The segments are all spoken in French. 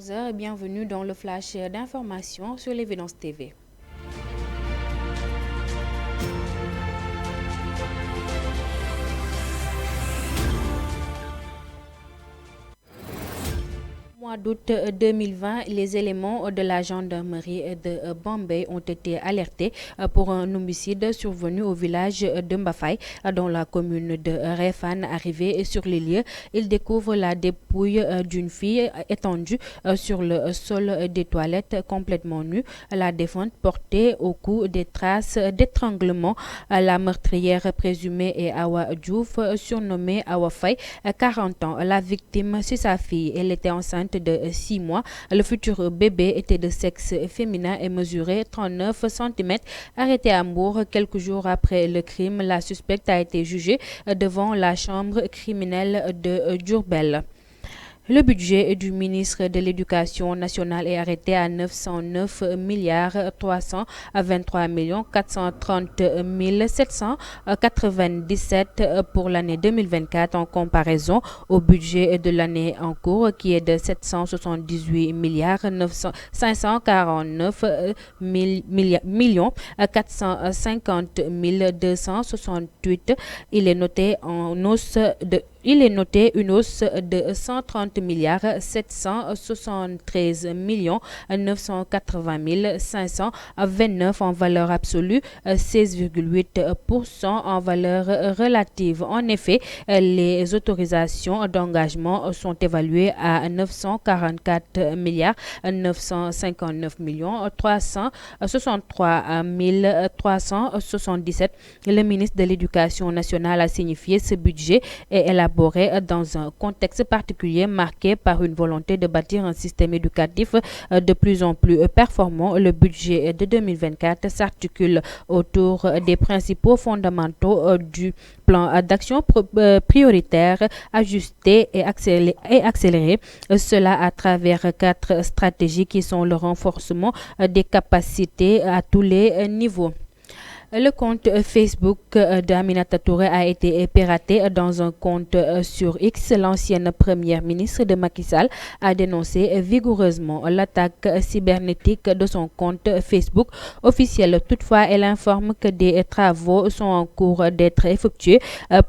14 heures, bienvenue dans le flash d'information sur l'Évidence TV. Mois d'août 2020, les éléments de la gendarmerie de Bambey ont été alertés pour un homicide survenu au village de Mbafay, dans la commune de Réfane. Arrivé sur les lieux, ils découvrent la dépouille d'une fille étendue sur le sol des toilettes, complètement nue. La défunte portait au cou des traces d'étranglement. La meurtrière présumée est Awa Diouf, surnommée Awa Faye, 40 ans. La victime, c'est sa fille. Elle était enceinte de 6 mois. Le futur bébé était de sexe féminin et mesurait 39 cm. Arrêtée à Mbour quelques jours après le crime, la suspecte a été jugée devant la chambre criminelle de Diourbel. Le budget du ministre de l'Éducation nationale est arrêté à 909 323 430 797 pour l'année 2024 en comparaison au budget de l'année en cours qui est de 778 549 450 268. Il est noté une hausse de 130 773 980 529 en valeur absolue, 16,8% en valeur relative. En effet, les autorisations d'engagement sont évaluées à 944 959 363 377. Le ministre de l'Éducation nationale a signifié ce budget est élaboré dans un contexte particulier marqué par une volonté de bâtir un système éducatif de plus en plus performant. Le budget de 2024 s'articule autour des principaux fondamentaux du plan d'action prioritaire, ajusté et accéléré. Cela à travers 4 stratégies qui sont le renforcement des capacités à tous les niveaux. Le compte Facebook d'Aminata Touré a été piraté dans un compte sur X. L'ancienne première ministre de Macky Sall a dénoncé vigoureusement l'attaque cybernétique de son compte Facebook officiel. Toutefois, elle informe que des travaux sont en cours d'être effectués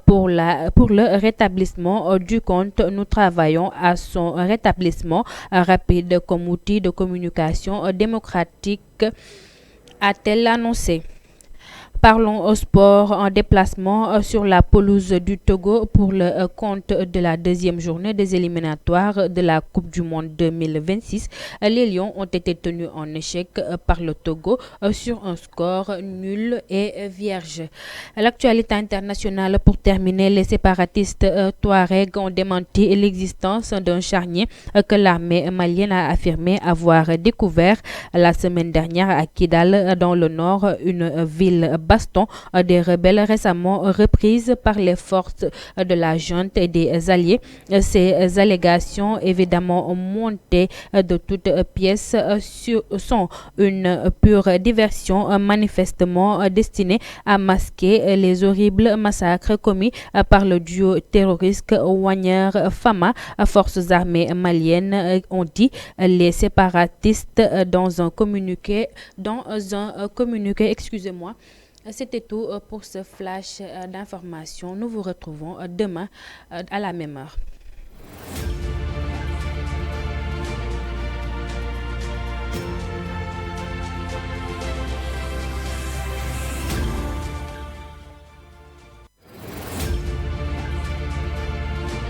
pour le rétablissement du compte. Nous travaillons à son rétablissement rapide comme outil de communication démocratique, a-t-elle annoncé. Parlons au sport en déplacement sur la pelouse du Togo pour le compte de la deuxième journée des éliminatoires de la Coupe du Monde 2026. Les Lions ont été tenus en échec par le Togo sur un score nul et vierge. L'actualité internationale pour terminer, les séparatistes Touaregs ont démenti l'existence d'un charnier que l'armée malienne a affirmé avoir découvert la semaine dernière à Kidal dans le nord, une ville baston des rebelles récemment reprise par les forces de la junte et des alliés. Ces allégations, évidemment montées de toutes pièces, sont une pure diversion manifestement destinée à masquer les horribles massacres commis par le duo terroriste Wagner-Fama. Forces armées maliennes ont dit les séparatistes dans un communiqué. C'était tout pour ce flash d'information. Nous vous retrouvons demain à la même heure.